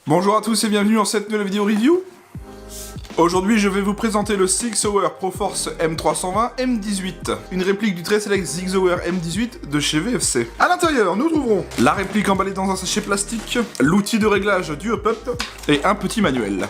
Bonjour à tous et bienvenue dans cette nouvelle vidéo review. Aujourd'hui je vais vous présenter le Sig Sauer Pro-Force M320 M18, une réplique du très select Sig Sauer M18 de chez VFC. À l'intérieur, nous trouverons la réplique emballée dans un sachet plastique, l'outil de réglage du hop-up et un petit manuel.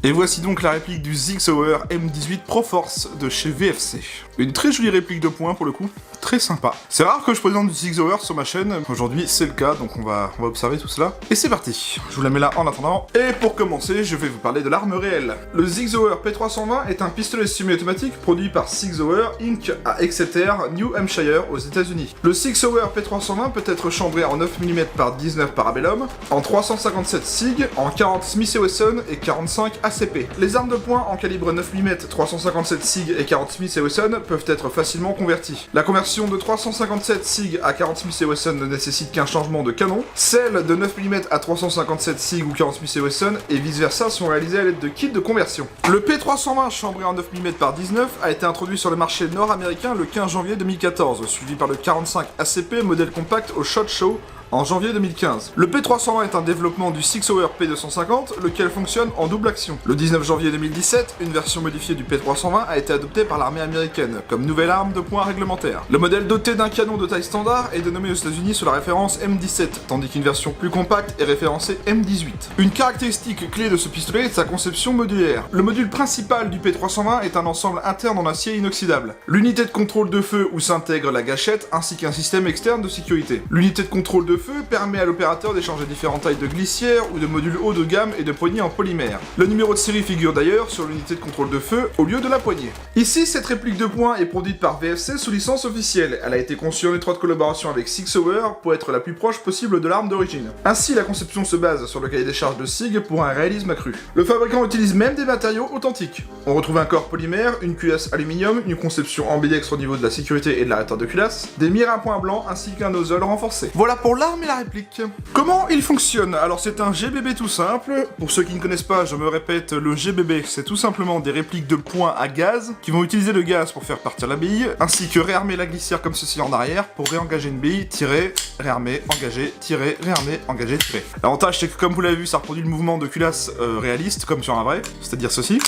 Et voici donc la réplique du Sig Sauer M18 Pro-Force de chez VFC. Une très jolie réplique de poing pour le coup, très sympa. C'est rare que je présente du Sig Sauer sur ma chaîne, aujourd'hui c'est le cas, donc on va observer tout cela. Et c'est parti, je vous la mets là en attendant. Et pour commencer, je vais vous parler de l'arme réelle. Le Sig Sauer P320 est un pistolet semi-automatique produit par Sig Sauer Inc. à Exeter, New Hampshire, aux États-Unis. Le Sig Sauer P320 peut être chambré en 9 mm par 19 Parabellum, en 357 SIG, en 40 Smith & Wesson et 45 ACP. Les armes de poing en calibre 9 mm, 357 SIG et 40 Smith & Wesson peuvent être facilement converties. La conversion de 357 SIG à 40 Smith & Wesson ne nécessite qu'un changement de canon. Celles de 9 mm à 357 SIG ou 40 Smith & Wesson et vice versa sont réalisées à l'aide de kits de conversion. Le P320 chambré en 9 mm par 19 a été introduit sur le marché nord-américain le 15 janvier 2014, suivi par le 45 ACP modèle compact au SHOT Show en janvier 2015. Le P320 est un développement du Sig Sauer P250, lequel fonctionne en double action. Le 19 janvier 2017, une version modifiée du P320 a été adoptée par l'armée américaine, comme nouvelle arme de poing réglementaire. Le modèle doté d'un canon de taille standard est dénommé aux États-Unis sous la référence M17, tandis qu'une version plus compacte est référencée M18. Une caractéristique clé de ce pistolet est sa conception modulaire. Le module principal du P320 est un ensemble interne en acier inoxydable. L'unité de contrôle de feu où s'intègre la gâchette, ainsi qu'un système externe de sécurité. L'unité de contrôle de feu permet à l'opérateur d'échanger différentes tailles de glissières ou de modules haut de gamme et de poignées en polymère. Le numéro de série figure d'ailleurs sur l'unité de contrôle de feu au lieu de la poignée. Ici, cette réplique de poing est produite par VFC sous licence officielle. Elle a été conçue en étroite collaboration avec Sig Sauer pour être la plus proche possible de l'arme d'origine. Ainsi, la conception se base sur le cahier des charges de Sig pour un réalisme accru. Le fabricant utilise même des matériaux authentiques. On retrouve un corps polymère, une culasse aluminium, une conception ambidextre au niveau de la sécurité et de l'arrêteur de culasse, des mires à point blanc ainsi qu'un nozzle renforcé. Voilà pour l'arme et la réplique. Comment il fonctionne? Alors c'est un GBB tout simple. Pour ceux qui ne connaissent pas, je me répète, le GBB c'est tout simplement des répliques de poing à gaz qui vont utiliser le gaz pour faire partir la bille, ainsi que réarmer la glissière comme ceci en arrière pour réengager une bille, tirer, réarmer, engager, tirer, réarmer, engager, tirer. L'avantage c'est que comme vous l'avez vu, ça reproduit le mouvement de culasse réaliste comme sur un vrai, c'est-à-dire ceci.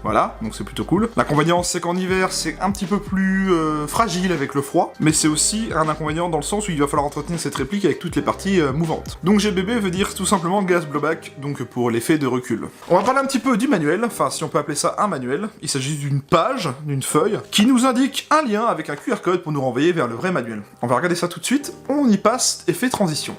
Voilà, donc c'est plutôt cool. L'inconvénient, c'est qu'en hiver, c'est un petit peu plus fragile avec le froid, mais c'est aussi un inconvénient dans le sens où il va falloir entretenir cette réplique avec toutes les parties mouvantes. Donc GBB veut dire tout simplement gas blowback, donc pour l'effet de recul. On va parler un petit peu du manuel, enfin si on peut appeler ça un manuel. Il s'agit d'une page, d'une feuille, qui nous indique un lien avec un QR code pour nous renvoyer vers le vrai manuel. On va regarder ça tout de suite, on y passe, effet transition.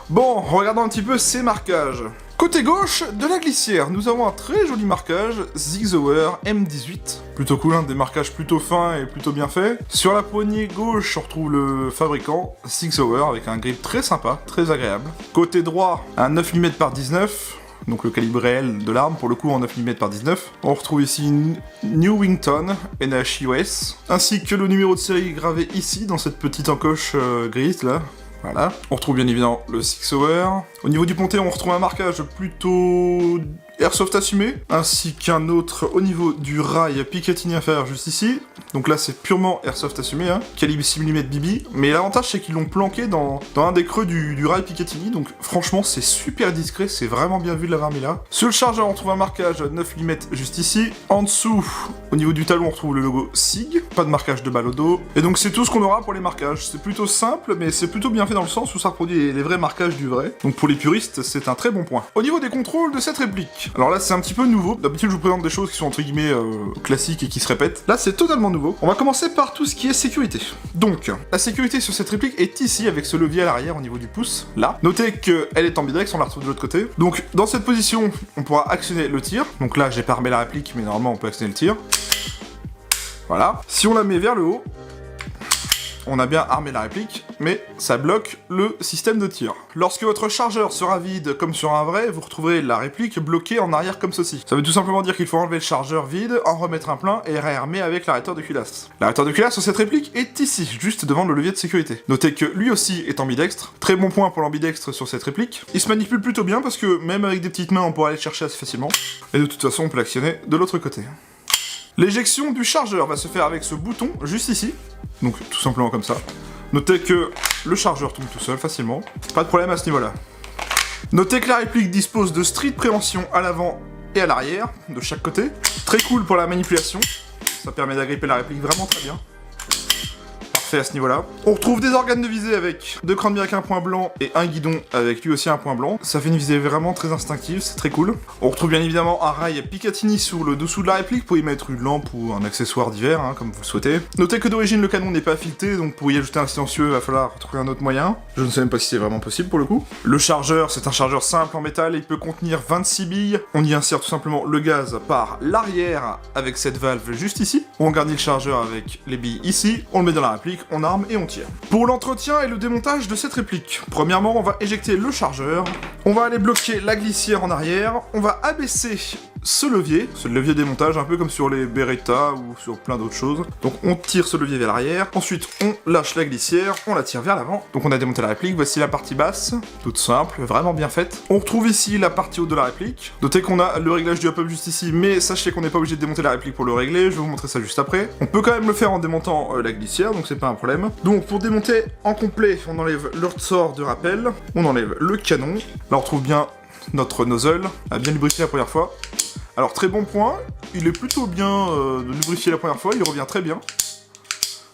Bon, regardons un petit peu ces marquages. Côté gauche de la glissière, nous avons un très joli marquage Sig Sauer M18. Plutôt cool, hein, des marquages plutôt fins et plutôt bien faits. Sur la poignée gauche, on retrouve le fabricant Sig Sauer avec un grip très sympa, très agréable. Côté droit, un 9 mm par 19. Donc le calibre réel de l'arme, pour le coup en 9 mm par 19. On retrouve ici Newington NHUS, ainsi que le numéro de série gravé ici, dans cette petite encoche grise là. Voilà. On retrouve bien évidemment le Sig Sauer. Au niveau du pontet, on retrouve un marquage plutôt airsoft assumé, ainsi qu'un autre au niveau du rail Picatinny inférieur juste ici. Donc là c'est purement airsoft assumé, hein. Calibre 6 mm BB, mais l'avantage c'est qu'ils l'ont planqué dans un des creux du rail Picatinny, donc franchement c'est super discret, c'est vraiment bien vu de l'avoir mis là. Sur le chargeur on trouve un marquage 9 mm juste ici. En dessous, au niveau du talon on retrouve le logo SIG, pas de marquage de balle au dos. Et donc c'est tout ce qu'on aura pour les marquages. C'est plutôt simple, mais c'est plutôt bien fait dans le sens où ça reproduit les vrais marquages du vrai. Donc pour les puristes c'est un très bon point. Au niveau des contrôles de cette réplique, alors là c'est un petit peu nouveau, d'habitude je vous présente des choses qui sont entre guillemets classiques et qui se répètent. Là c'est totalement nouveau. On va commencer par tout ce qui est sécurité. Donc, la sécurité sur cette réplique est ici avec ce levier à l'arrière au niveau du pouce, là. Notez qu'elle est ambidex, on la retrouve de l'autre côté. Donc dans cette position, on pourra actionner le tir. Donc là j'ai pas armé la réplique, mais normalement on peut actionner le tir. Voilà. Si on la met vers le haut, on a bien armé la réplique, mais ça bloque le système de tir. Lorsque votre chargeur sera vide comme sur un vrai, vous retrouverez la réplique bloquée en arrière comme ceci. Ça veut tout simplement dire qu'il faut enlever le chargeur vide, en remettre un plein et réarmer avec l'arrêteur de culasse. L'arrêteur de culasse sur cette réplique est ici, juste devant le levier de sécurité. Notez que lui aussi est ambidextre, très bon point pour l'ambidextre sur cette réplique. Il se manipule plutôt bien parce que même avec des petites mains on pourra aller le chercher assez facilement. Et de toute façon on peut l'actionner de l'autre côté. L'éjection du chargeur va se faire avec ce bouton juste ici, donc tout simplement comme ça. Notez que le chargeur tombe tout seul facilement, pas de problème à ce niveau-là. Notez que la réplique dispose de stries de préhension à l'avant et à l'arrière, de chaque côté. Très cool pour la manipulation, ça permet d'agripper la réplique vraiment très bien. Parfait à ce niveau-là. On retrouve des organes de visée avec 2 crânes bien avec un point blanc et un guidon avec lui aussi un point blanc. Ça fait une visée vraiment très instinctive, c'est très cool. On retrouve bien évidemment un rail Picatinny sous le dessous de la réplique pour y mettre une lampe ou un accessoire divers, hein, comme vous le souhaitez. Notez que d'origine le canon n'est pas fileté, donc pour y ajouter un silencieux, il va falloir trouver un autre moyen. Je ne sais même pas si c'est vraiment possible pour le coup. Le chargeur, c'est un chargeur simple en métal, il peut contenir 26 billes. On y insère tout simplement le gaz par l'arrière avec cette valve juste ici. On garnit le chargeur avec les billes ici, on le met dans la réplique, on arme et on tire. Pour l'entretien et le démontage de cette réplique, premièrement on va éjecter le chargeur, on va aller bloquer la glissière en arrière, on va abaisser ce levier, c'est le levier démontage un peu comme sur les Beretta ou sur plein d'autres choses. Donc on tire ce levier vers l'arrière, ensuite on lâche la glissière, on la tire vers l'avant. Donc on a démonté la réplique, voici la partie basse, toute simple, vraiment bien faite. On retrouve ici la partie haute de la réplique. Notez qu'on a le réglage du hop-up juste ici, mais sachez qu'on n'est pas obligé de démonter la réplique pour le régler, je vais vous montrer ça juste après. On peut quand même le faire en démontant la glissière, donc c'est pas un problème. Donc pour démonter en complet, on enlève le ressort de rappel, on enlève le canon. Là on retrouve bien notre nozzle, à bien lubrifier la première fois. Alors très bon point, il est plutôt bien lubrifié la première fois, il revient très bien.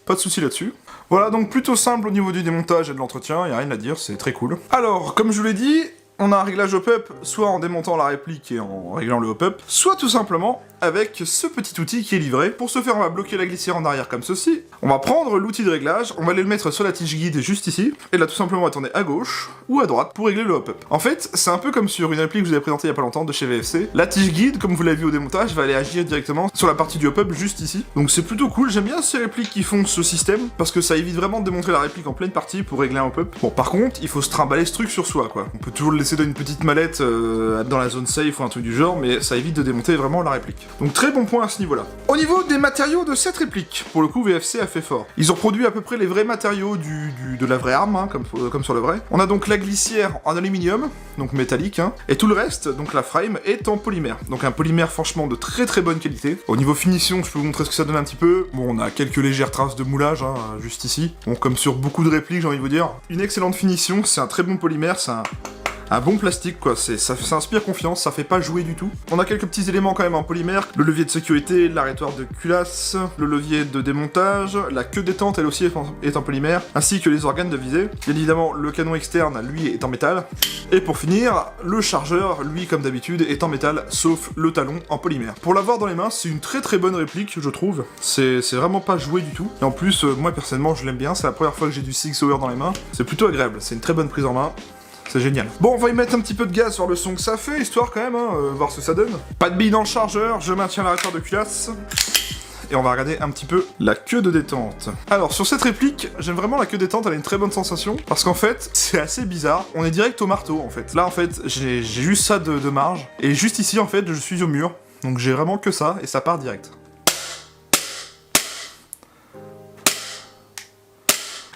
Pas de soucis là-dessus. Voilà, donc plutôt simple au niveau du démontage et de l'entretien, il n'y a rien à dire, c'est très cool. Alors, comme je vous l'ai dit, on a un réglage hop-up, soit en démontant la réplique et en réglant le hop-up, soit tout simplement avec ce petit outil qui est livré. Pour ce faire, on va bloquer la glissière en arrière comme ceci. On va prendre l'outil de réglage, on va aller le mettre sur la tige guide juste ici, et là tout simplement on va tourner à gauche ou à droite pour régler le hop-up. En fait, c'est un peu comme sur une réplique que je vous ai présentée il y a pas longtemps de chez VFC. La tige guide, comme vous l'avez vu au démontage, va aller agir directement sur la partie du hop-up juste ici. Donc c'est plutôt cool, j'aime bien ces répliques qui font ce système, parce que ça évite vraiment de démontrer la réplique en pleine partie pour régler un hop-up. Bon, par contre, il faut se trimballer ce truc sur soi, quoi. On peut toujours le laisser dans une petite mallette dans la zone safe ou un truc du genre, mais ça évite de démonter vraiment la réplique. Donc très bon point à ce niveau-là. Au niveau des matériaux de cette réplique, pour le coup VFC a fait fort. Ils ont produit à peu près les vrais matériaux de la vraie arme, hein, comme sur le vrai. On a donc la glissière en aluminium, donc métallique, hein, et tout le reste, donc la frame, est en polymère. Donc un polymère franchement de très très bonne qualité. Au niveau finition, je peux vous montrer ce que ça donne un petit peu. Bon, on a quelques légères traces de moulage, hein, juste ici. Bon, comme sur beaucoup de répliques, j'ai envie de vous dire. Une excellente finition, c'est un très bon polymère, c'est un bon plastique quoi, ça inspire confiance, ça fait pas jouer du tout. On a quelques petits éléments quand même en polymère, le levier de sécurité, l'arrêtoire de culasse, le levier de démontage, la queue détente elle aussi est en polymère, ainsi que les organes de visée. Bien évidemment le canon externe lui est en métal. Et pour finir, le chargeur lui comme d'habitude est en métal, sauf le talon en polymère. Pour l'avoir dans les mains, c'est une très très bonne réplique je trouve, c'est vraiment pas joué du tout. Et en plus, moi personnellement je l'aime bien, c'est la première fois que j'ai du Sig Sauer dans les mains, c'est plutôt agréable, c'est une très bonne prise en main. C'est génial. Bon, on va y mettre un petit peu de gaz sur le son que ça fait, histoire quand même, hein, voir ce que ça donne. Pas de billes dans le chargeur, je maintiens l'arrêteur de culasse. Et on va regarder un petit peu la queue de détente. Alors, sur cette réplique, j'aime vraiment la queue détente, elle a une très bonne sensation. Parce qu'en fait, c'est assez bizarre. On est direct au marteau, en fait. Là, en fait, j'ai juste ça de marge. Et juste ici, en fait, je suis au mur. Donc j'ai vraiment que ça, et ça part direct.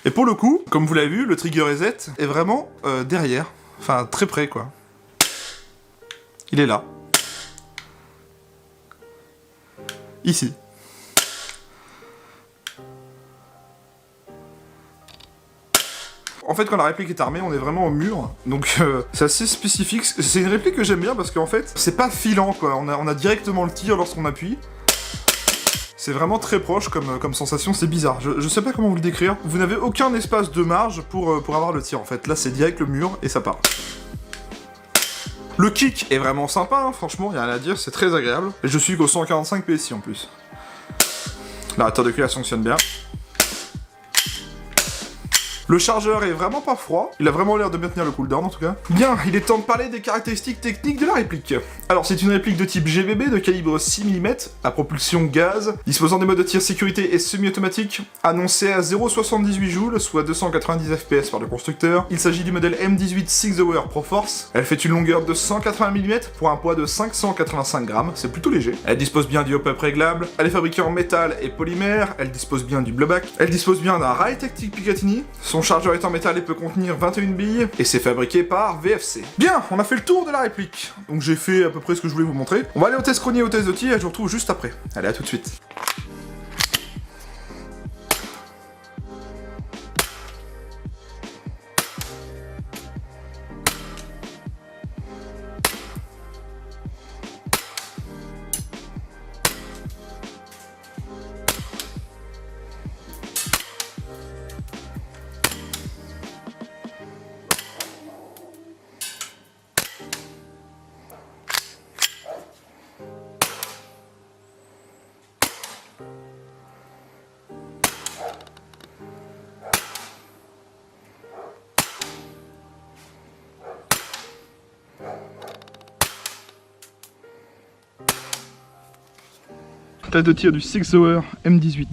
Et pour le coup, comme vous l'avez vu, le trigger reset est vraiment derrière. Enfin, très près, quoi. Il est là. Ici. En fait, quand la réplique est armée, on est vraiment au mur, donc c'est assez spécifique. C'est une réplique que j'aime bien parce qu'en fait, c'est pas filant, quoi. On a directement le tir lorsqu'on appuie. C'est vraiment très proche comme sensation, c'est bizarre. Je sais pas comment vous le décrire. Vous n'avez aucun espace de marge pour avoir le tir en fait. Là c'est direct le mur et ça part. Le kick est vraiment sympa, hein, franchement, y a rien à dire, c'est très agréable. Et je suis qu'au 145 PSI en plus. L'arrêteur de culasse fonctionne bien. Le chargeur est vraiment pas froid, il a vraiment l'air de bien tenir le cooldown en tout cas. Bien, il est temps de parler des caractéristiques techniques de la réplique. Alors c'est une réplique de type GBB de calibre 6 mm, à propulsion gaz, disposant des modes de tir sécurité et semi-automatique, annoncé à 0,78 joules, soit 290 fps par le constructeur. Il s'agit du modèle M18 Six Hour Pro Force. Elle fait une longueur de 180 mm pour un poids de 585 grammes, c'est plutôt léger. Elle dispose bien du hop-up réglable, elle est fabriquée en métal et polymère, elle dispose bien du blowback, elle dispose bien d'un rail tactique Picatinny, son chargeur est en métal et peut contenir 21 billes, et c'est fabriqué par VFC. Bien, on a fait le tour de la réplique, donc j'ai fait à peu près ce que je voulais vous montrer. On va aller au test chronier, au test de tir, et je vous retrouve juste après. Allez, à tout de suite. Test de tir du Six Hour M18.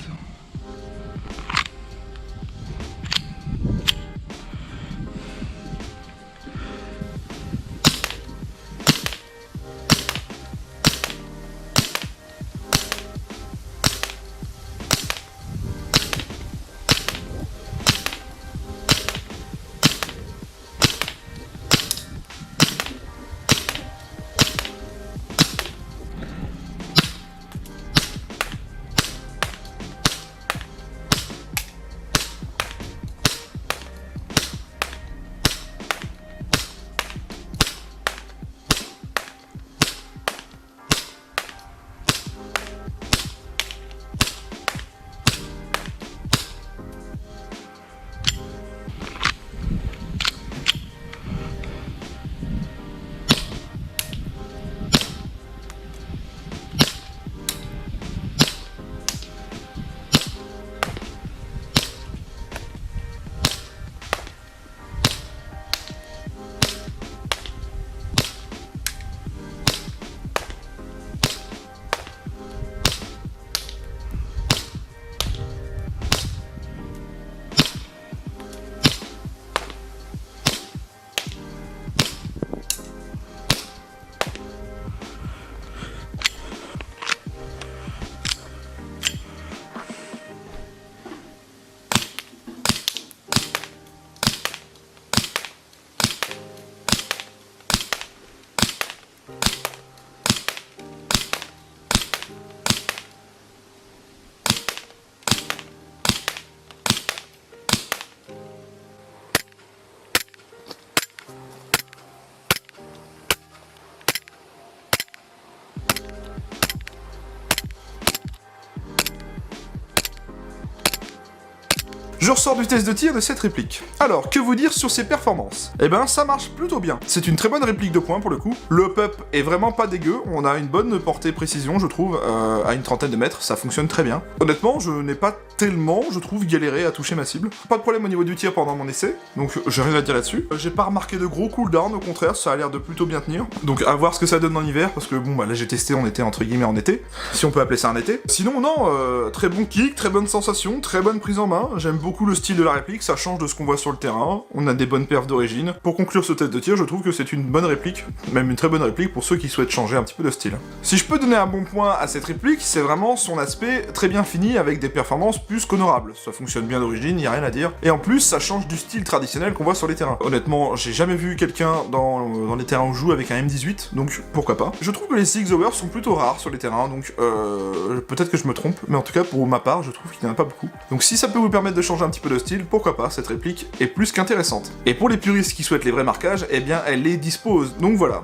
Je ressors du test de tir de cette réplique. Alors, que vous dire sur ses performances? Eh ben, ça marche plutôt bien. C'est une très bonne réplique de points pour le coup. Le hop-up est vraiment pas dégueu, on a une bonne portée précision, je trouve, à une trentaine de mètres, ça fonctionne très bien. Honnêtement, je n'ai pas tellement, je trouve, galéré à toucher ma cible. Pas de problème au niveau du tir pendant mon essai, donc j'ai rien à dire là-dessus. J'ai pas remarqué de gros cooldowns, au contraire, ça a l'air de plutôt bien tenir. Donc à voir ce que ça donne en hiver, parce que bon, bah là j'ai testé, on était entre guillemets en été, si on peut appeler ça un été. Sinon, non, très bon kick, très bonne sensation, très bonne prise en main, j'aime beaucoup le style de la réplique, ça change de ce qu'on voit sur le terrain, on a des bonnes perfs d'origine. Pour conclure ce test de tir, je trouve que c'est une bonne réplique, même une très bonne réplique pour ceux qui souhaitent changer un petit peu de style. Si je peux donner un bon point à cette réplique, c'est vraiment son aspect très bien fini avec des performances plus qu'honorables. Ça fonctionne bien d'origine, y a rien à dire. Et en plus, ça change du style traditionnel qu'on voit sur les terrains. Honnêtement, j'ai jamais vu quelqu'un dans les terrains où je joue avec un M18, donc pourquoi pas. Je trouve que les Six Hour sont plutôt rares sur les terrains, donc peut-être que je me trompe, mais en tout cas pour ma part, je trouve qu'il n'y en a pas beaucoup. Donc si ça peut vous permettre de changer un petit peu de style, pourquoi pas, cette réplique est plus qu'intéressante. Et pour les puristes qui souhaitent les vrais marquages, eh bien elle les dispose, donc voilà.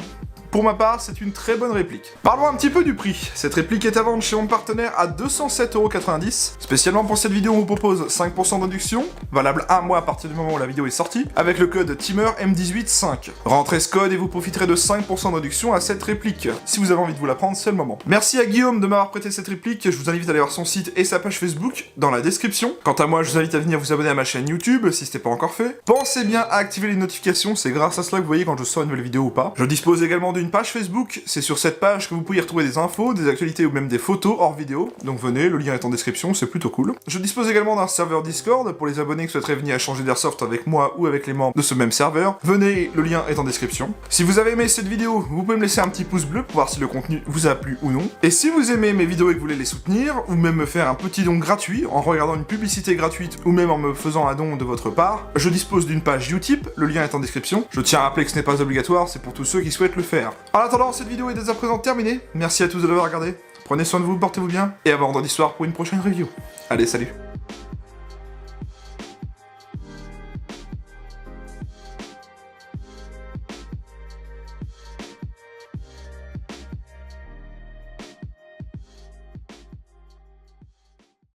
Pour ma part, c'est une très bonne réplique. Parlons un petit peu du prix. Cette réplique est à vendre chez mon partenaire à 207,90€. Spécialement pour cette vidéo, on vous propose 5% d'induction, valable un mois à partir du moment où la vidéo est sortie, avec le code TEAMER-M18-5. Rentrez ce code et vous profiterez de 5% d'induction à cette réplique. Si vous avez envie de vous la prendre, c'est le moment. Merci à Guillaume de m'avoir prêté cette réplique. Je vous invite à aller voir son site et sa page Facebook dans la description. Quant à moi, je vous invite à venir vous abonner à ma chaîne YouTube si ce n'est pas encore fait. Pensez bien à activer les notifications, c'est grâce à cela que vous voyez quand je sors une nouvelle vidéo ou pas. Je dispose également d'une page Facebook, c'est sur cette page que vous pouvez y retrouver des infos, des actualités ou même des photos hors vidéo. Donc venez, le lien est en description, c'est plutôt cool. Je dispose également d'un serveur Discord pour les abonnés qui souhaiteraient venir échanger d'Airsoft avec moi ou avec les membres de ce même serveur. Venez, le lien est en description. Si vous avez aimé cette vidéo, vous pouvez me laisser un petit pouce bleu pour voir si le contenu vous a plu ou non. Et si vous aimez mes vidéos et que vous voulez les soutenir, ou même me faire un petit don gratuit en regardant une publicité gratuite ou même en me faisant un don de votre part, je dispose d'une page Utip, le lien est en description. Je tiens à rappeler que ce n'est pas obligatoire, c'est pour tous ceux qui souhaitent le faire. En attendant, cette vidéo est dès à présent terminée. Merci à tous de l'avoir regardé. Prenez soin de vous, portez-vous bien, et à vendredi soir pour une prochaine review. Allez, salut!